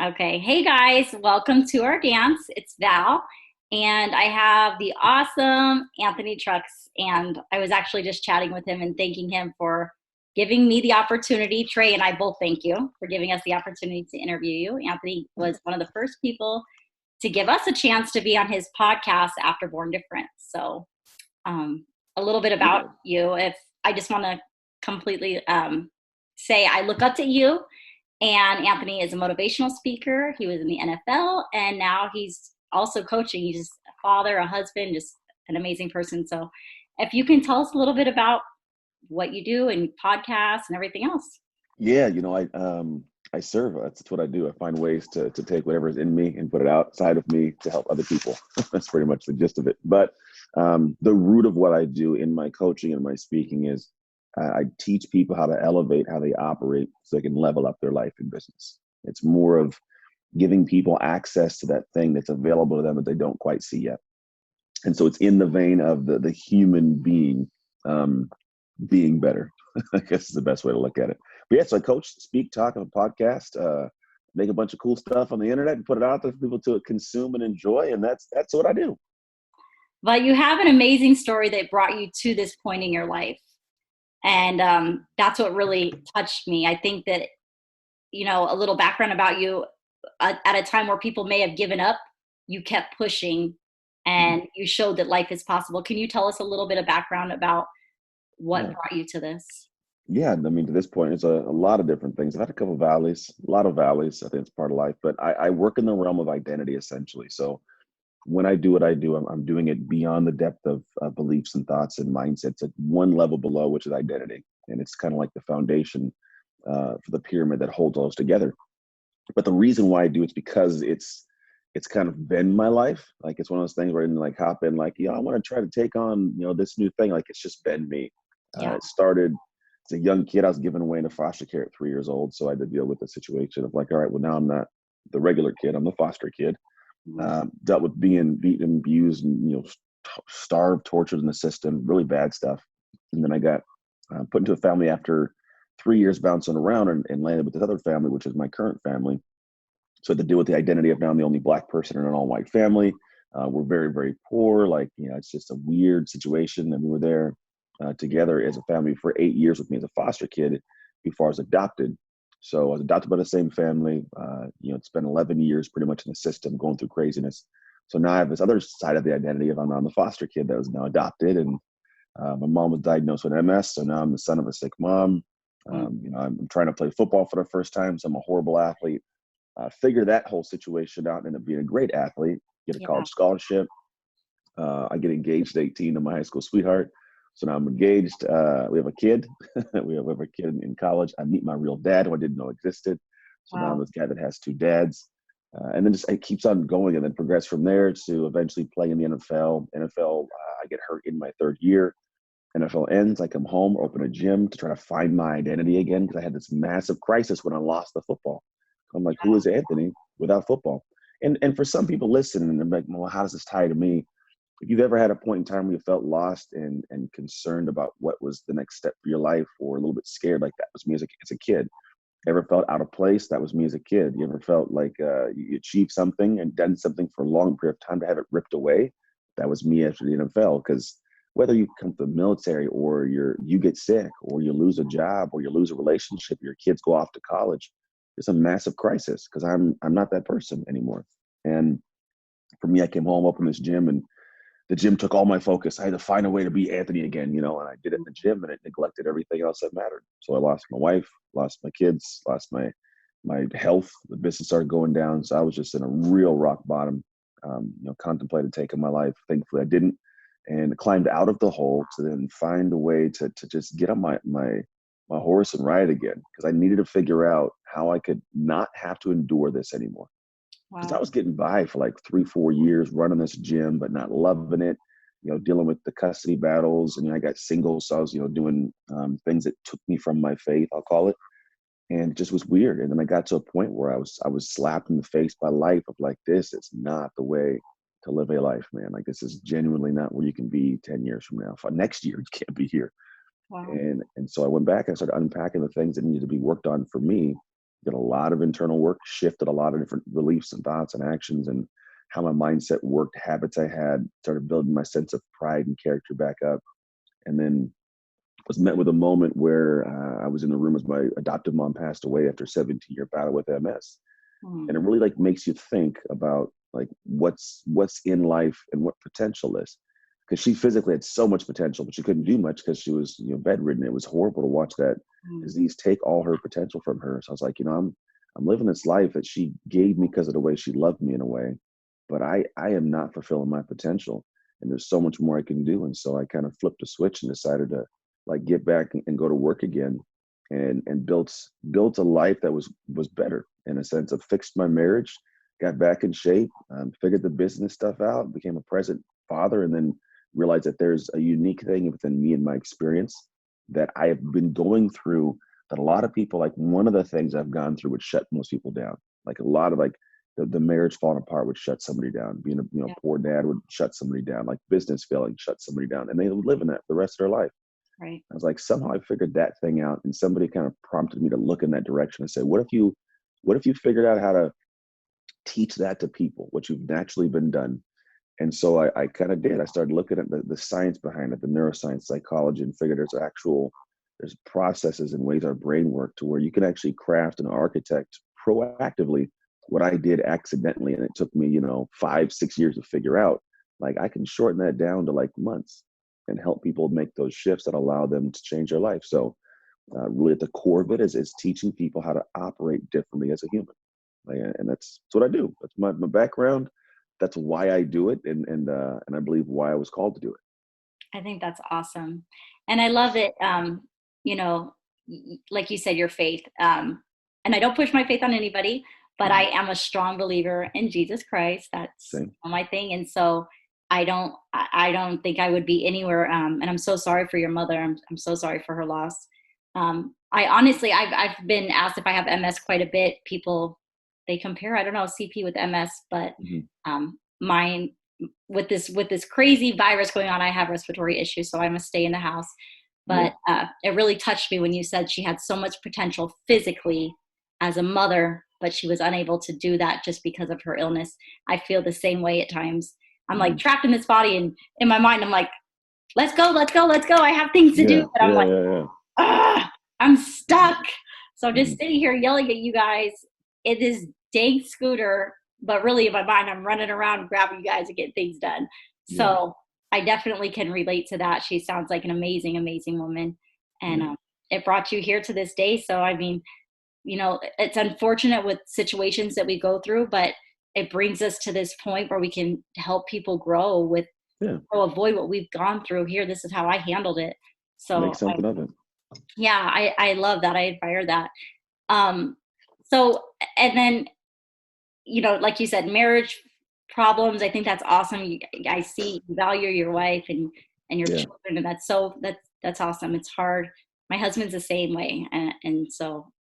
Okay. Hey guys, welcome to our dance. It's Val, and I have the awesome Anthony Trucks. And I was actually just chatting with him and thanking him for giving me the opportunity. Trey and I both thank you for giving us the opportunity to interview you. Anthony was one of the first people to give us a chance to be on his podcast after Born Different. So, a little bit about you. If I just want to completely say, I look up to you. And Anthony is a motivational speaker. He was in the NFL, and now he's also coaching. He's just a father, a husband, just an amazing person. So if you can tell us a little bit about what you do and podcasts and everything else. Yeah, I serve. That's what I do. I find ways to take whatever is in me and put it outside of me to help other people. That's pretty much the gist of it. But the root of what I do in my coaching and my speaking is I teach people how to elevate how they operate so they can level up their life and business. It's more of giving people access to that thing that's available to them that they don't quite see yet. And so it's in the vein of the human being um, being better. I guess is the best way to look at it. But yeah, so I coach, speak, talk on a podcast, make a bunch of cool stuff on the internet and put it out there for people to consume and enjoy. And that's what I do. But you have an amazing story that brought you to this point in your life. And that's what really touched me. I think that, a little background about you at a time where people may have given up, you kept pushing and you showed that life is possible. Can you tell us a little bit of background about what Yeah. brought you to this? Yeah, I mean, to this point, it's a lot of different things. I've had a couple of valleys, a lot of valleys. I think it's part of life, but I work in the realm of identity essentially. So when I do what I do, I'm doing it beyond the depth of beliefs and thoughts and mindsets at one level below, which is identity. And it's kind of like the foundation for the pyramid that holds all those together. But the reason why I do it's because it's kind of been my life. Like it's one of those things where I didn't like hop in like, I want to try to take on, this new thing. Like it's just been me. Yeah. It started as a young kid. I was given away into foster care at 3 years old. So I had to deal with the situation of like, all right, well now I'm not the regular kid. I'm the foster kid. Mhm. Dealt with being beaten, abused, and starved, tortured in the system, really bad stuff. And then I got put into a family after 3 years bouncing around and landed with this other family, which is my current family. So I had to deal with the identity of now I'm the only black person in an all-white family. We're very, very poor. Like, it's just a weird situation. And we were there together as a family for 8 years with me as a foster kid before I was adopted. So I was adopted by the same family. It's been 11 years pretty much in the system going through craziness. So now I have this other side of the identity of I'm the foster kid that was now adopted. And my mom was diagnosed with MS. So now I'm the son of a sick mom. I'm trying to play football for the first time. So I'm a horrible athlete. Figure that whole situation out and end up being a great athlete, get a Yeah. college scholarship. I get engaged at 18 to my high school sweetheart. So now I'm engaged. We have a kid. we have a kid in college. I meet my real dad, who I didn't know existed. So now I'm Wow. this guy that has two dads. And then just it keeps on going and then progress from there to eventually play in the NFL. NFL, I get hurt in my third year. NFL ends. I come home, open a gym to try to find my identity again because I had this massive crisis when I lost the football. I'm like, who is Anthony without football? And for some people listening, and they're like, well, how does this tie to me? If you've ever had a point in time where you felt lost and concerned about what was the next step for your life, or a little bit scared, like that was me as a kid. Ever felt out of place? That was me as a kid. You ever felt like you achieved something and done something for a long period of time to have it ripped away? That was me after the NFL. Because whether you come from the military or you get sick or you lose a job or you lose a relationship, your kids go off to college, it's a massive crisis because I'm not that person anymore. And for me, I came home, opened this gym, and the gym took all my focus. I had to find a way to be Anthony again, and I did it in the gym, and it neglected everything else that mattered. So I lost my wife, lost my kids, lost my health. The business started going down, so I was just in a real rock bottom. Contemplated taking my life. Thankfully, I didn't, and climbed out of the hole to then find a way to just get on my horse and ride again because I needed to figure out how I could not have to endure this anymore because I Wow. was getting by for like 3-4 years running this gym, but not loving it, dealing with the custody battles. And I got singles. So I was, doing things that took me from my faith, I'll call it. And it just was weird. And then I got to a point where I was slapped in the face by life of like, this is not the way to live a life, man. Like this is genuinely not where you can be 10 years from now. For next year, you can't be here. Wow. And so I went back and started unpacking the things that needed to be worked on for me did a lot of internal work, shifted a lot of different beliefs and thoughts and actions, and how my mindset worked, habits I had, started building my sense of pride and character back up. And then was met with a moment where I was in the room as my adoptive mom passed away after a 17-year battle with MS. And it really like makes you think about like what's in life and what potential is. Because she physically had so much potential, but she couldn't do much because she was, bedridden. It was horrible to watch that disease take all her potential from her. So I was like, I'm living this life that she gave me because of the way she loved me in a way, but I am not fulfilling my potential, and there's so much more I can do. And so I kind of flipped a switch and decided to like get back and go to work again, and built a life that was better, in a sense of fixed my marriage, got back in shape, figured the business stuff out, became a present father, and then realized that there's a unique thing within me and my experience that I have been going through, that a lot of people, like one of the things I've gone through would shut most people down. Like a lot of like the marriage falling apart would shut somebody down. Being a Yeah. poor dad would shut somebody down. Like business failing shut somebody down, and they would live in that for the rest of their life. Right. I was like, somehow I figured that thing out, and somebody kind of prompted me to look in that direction and say, what if you figured out how to teach that to people, what you've naturally been done? And so I kind of did. I started looking at the science behind it, the neuroscience, psychology, and figured there's processes and ways our brain work to where you can actually craft and architect proactively what I did accidentally. And it took me, 5-6 years to figure out. Like I can shorten that down to like months and help people make those shifts that allow them to change their life. So really at the core of it is teaching people how to operate differently as a human. And that's what I do. That's my background. That's why I do it, and I believe why I was called to do it. I think that's awesome. And I love it. You know, like you said, your faith. And I don't push my faith on anybody, but I am a strong believer in Jesus Christ. That's Same. my thing. And so I don't think I would be anywhere. And I'm so sorry for your mother. I'm so sorry for her loss. I honestly, I've been asked if I have MS quite a bit. People, they compare, I don't know, CP with MS, but mine, with this crazy virus going on, I have respiratory issues, so I must stay in the house. But it really touched me when you said she had so much potential physically as a mother, but she was unable to do that just because of her illness. I feel the same way at times. I'm like trapped in this body, and in my mind, I'm like, let's go, let's go, let's go. I have things to do, but I'm like, I'm stuck. So I'm just sitting here yelling at you guys in this dang scooter, but really in my mind, I'm running around grabbing you guys to get things done. So I definitely can relate to that. She sounds like an amazing, amazing woman. And it brought you here to this day. So, I mean, it's unfortunate with situations that we go through, but it brings us to this point where we can help people grow with, avoid what we've gone through here. This is how I handled it. So make something of it. Yeah, I love that. I admire that. So, and then, like you said, marriage problems, I think that's awesome. I see you value your wife and your children, and that's awesome. It's hard. My husband's the same way. And so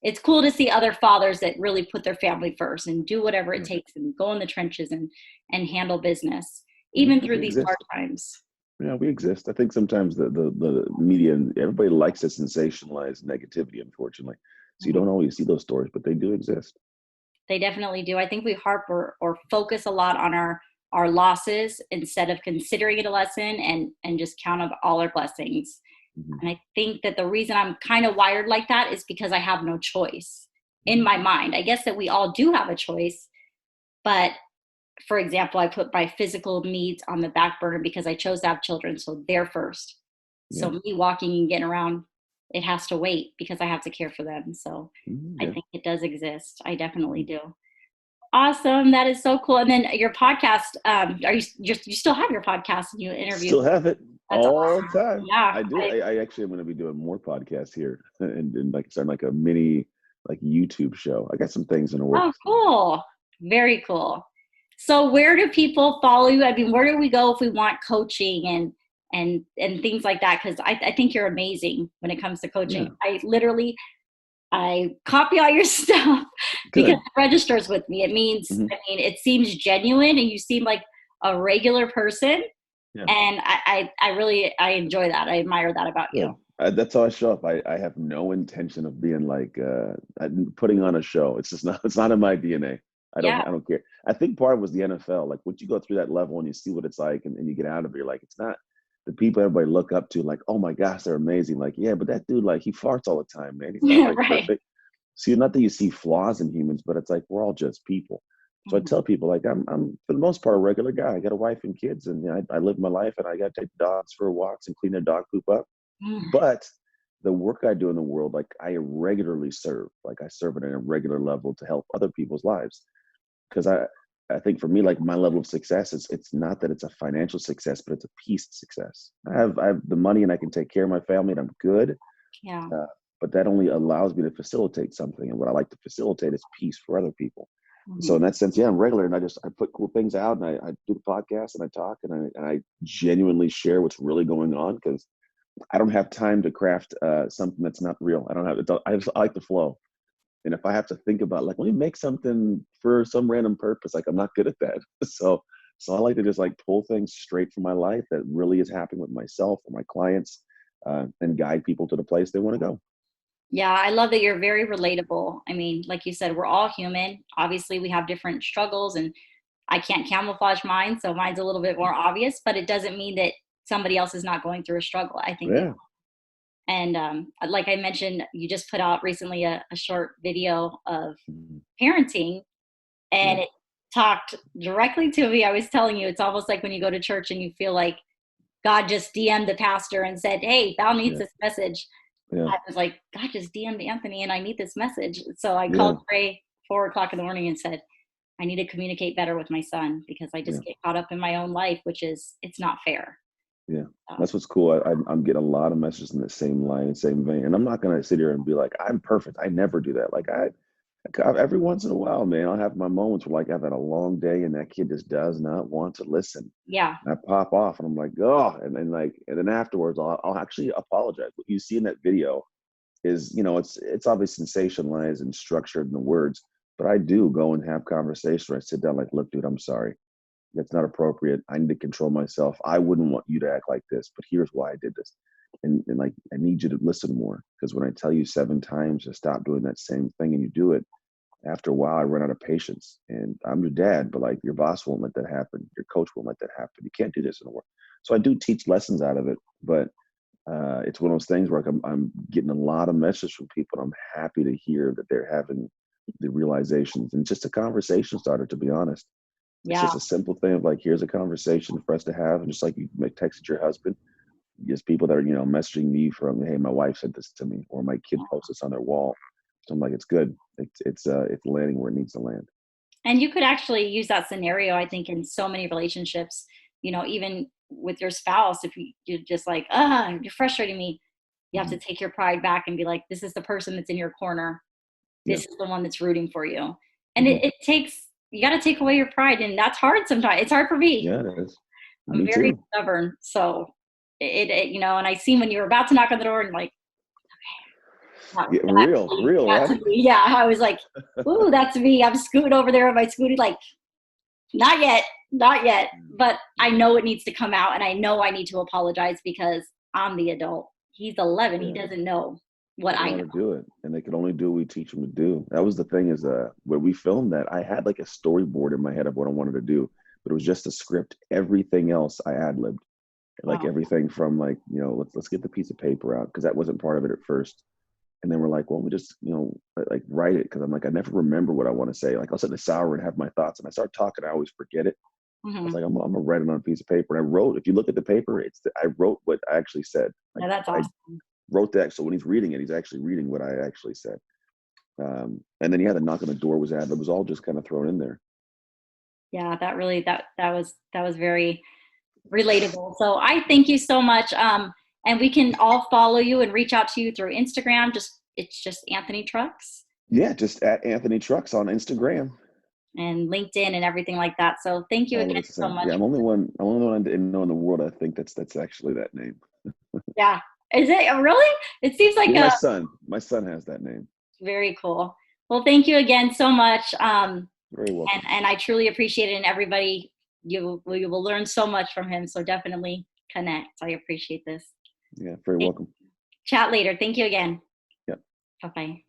it's cool to see other fathers that really put their family first and do whatever it takes and go in the trenches and handle business, even through these hard times. Yeah, we exist. I think sometimes the media and everybody likes to sensationalize negativity, unfortunately. So you don't always see those stories, but they do exist. They definitely do. I think we harp or focus a lot on our losses instead of considering it a lesson and just count up all our blessings. And I think that the reason I'm kind of wired like that is because I have no choice in my mind. I guess that we all do have a choice, but for example, I put my physical needs on the back burner because I chose to have children. So they're first. So me walking and getting around, it has to wait because I have to care for them. So I think it does exist. I definitely do. Awesome. That is so cool. And then your podcast, you still have your podcast and you interview? Still have it. That's all awesome. the time. Yeah, I do. I actually am going to be doing more podcasts here and like starting like a mini like YouTube show. I got some things in the works. Oh, cool. Very cool. So where do people follow you? I mean, where do we go if we want coaching and things like that? Because I think you're amazing when it comes to coaching. I copy all your stuff because it registers with me. It means, it seems genuine and you seem like a regular person. Yeah. And I really enjoy that. I admire that about you. That's how I show up. I have no intention of being like putting on a show. It's just not. It's not in my DNA. Yeah. I don't care. I think part of it was the NFL. Like once you go through that level and you see what it's like, and you get out of it, you're like, it's not the people everybody look up to. Like, oh my gosh, they're amazing. Like, yeah, but that dude, like, he farts all the time, man. He's not like Right. perfect. See, not that you see flaws in humans, but it's like we're all just people. So I Mhm. tell people, like, I'm for the most part a regular guy. I got a wife and kids, and you know, I live my life, and I got to take the dogs for walks and clean their dog poop up. Mm. But the work I do in the world, like I regularly serve, like I serve at a regular level to help other people's lives. Because I think for me, like my level of success, it's not that it's a financial success, but it's a peace success. I have the money and I can take care of my family and I'm good. Yeah. Uh, but that only allows me to facilitate something. And what I like to facilitate is peace for other people. So Mhm. in that sense, yeah, I'm regular and I put cool things out and I do the podcast and I talk and I genuinely share what's really going on because I don't have time to craft something that's not real. I don't have it. I like the flow. And if I have to think about like, let me make something for some random purpose, like I'm not good at that. So I like to just like pull things straight from my life that really is happening with myself or my clients, and guide people to the place they want to go. Yeah, I love that you're very relatable. I mean, like you said, we're all human. Obviously, we have different struggles, and I can't camouflage mine, so mine's a little bit more obvious, but it doesn't mean that somebody else is not going through a struggle. I think they Yeah. and like I mentioned, you just put out recently a short video of Mhm. parenting, Yeah. and it talked directly to me. I was telling you, it's almost like when you go to church and you feel like God just DM'd the pastor and said, "Hey, Val needs Yeah. this message." Yeah. I was like, God just DM'd Anthony and I need this message. So I called Yeah. Trey 4 o'clock in the morning and said, I need to communicate better with my son because I Yeah. just get caught up in my own life, which is, it's not fair. Yeah. So, That's what's cool. I'm getting a lot of messages in the same line and same vein. And I'm not going to sit here and be like, I'm perfect. I never do that. Like every once in a while, man, I'll have my moments where like I've had a long day and that kid just does not want to listen. yeah. And I pop off and I'm like, oh, and then like, and then afterwards I'll actually apologize. What you see in that video is, you know, it's obviously sensationalized and structured in the words, but I do go and have conversations where I sit down like, look, dude, I'm sorry. That's not appropriate. I need to control myself. I wouldn't want you to act like this, but here's why I did this. And like, I need you to listen more because when I tell you 7 times to stop doing that same thing and you do it, after a while, I run out of patience. And I'm your dad, but like your boss won't let that happen. Your coach won't let that happen. You can't do this in the work. So I do teach lessons out of it, but it's one of those things where like I'm getting a lot of messages from people. And I'm happy to hear that they're having the realizations and just a conversation starter, to be honest. It's Yeah. just a simple thing of like, here's a conversation for us to have. And just like you may texted your husband, there's people that are, you know, messaging me from, hey, my wife said this to me, or my kid posted this on their wall. So I'm like, it's good. It's landing where it needs to land. And you could actually use that scenario, I think, in so many relationships, even with your spouse, if you're just like, you're frustrating me, you have to Mhm. take your pride back and be like, this is the person that's in your corner. Yeah. This is the one that's rooting for you. And Hmm. it takes, you got to take away your pride. And that's hard sometimes. It's hard for me. Yeah, it is. I'm Me very too. stubborn. So and I seen when you were about to knock on the door and like, Yeah, that's me. real, That's right? me. Yeah. I was like, ooh, that's me. I'm scooting over there on my scooty, like, not yet, not yet. But I Yeah. know it needs to come out and I know I need to apologize because I'm the adult. He's 11. He Yeah. doesn't know what They don't I know know. how to do it, and they can only do what we teach them to do. That was the thing is where we filmed that, I had like a storyboard in my head of what I wanted to do, but it was just a script. Everything else I ad libbed, like Oh, everything from like, you know, let's get the piece of paper out because that wasn't part of it at first. And then we're like, well, we just, you know, like write it because I'm like, I never remember what I want to say. Like I'll sit in the shower and have my thoughts, and I start talking, I always forget it. I was hmm. like, I'm gonna write it on a piece of paper. And I wrote, if you look at the paper, I wrote what I actually said. Like Yeah, that's I awesome. wrote that. So when he's reading it, he's actually reading what I actually said. And then yeah, the knock on the door was added. It was all just kind of thrown in there. Yeah, that really that was very relatable. So I thank you so much. And we can all follow you and reach out to you through Instagram. It's just Anthony Trucks Yeah, just at Anthony Trucks on Instagram. and LinkedIn and everything like that. So thank you All of again it's the so same. much. Yeah, I'm only one I didn't know in the world. I think that's actually that name. Yeah. Is it really? It seems like Yeah, a my son has that name. very cool. Well, thank you again so much. Very welcome. And I truly appreciate it. And everybody, you will learn so much from him. So definitely connect. I appreciate this. Yeah, very welcome. Chat later. Thank you again. Yeah. Bye bye.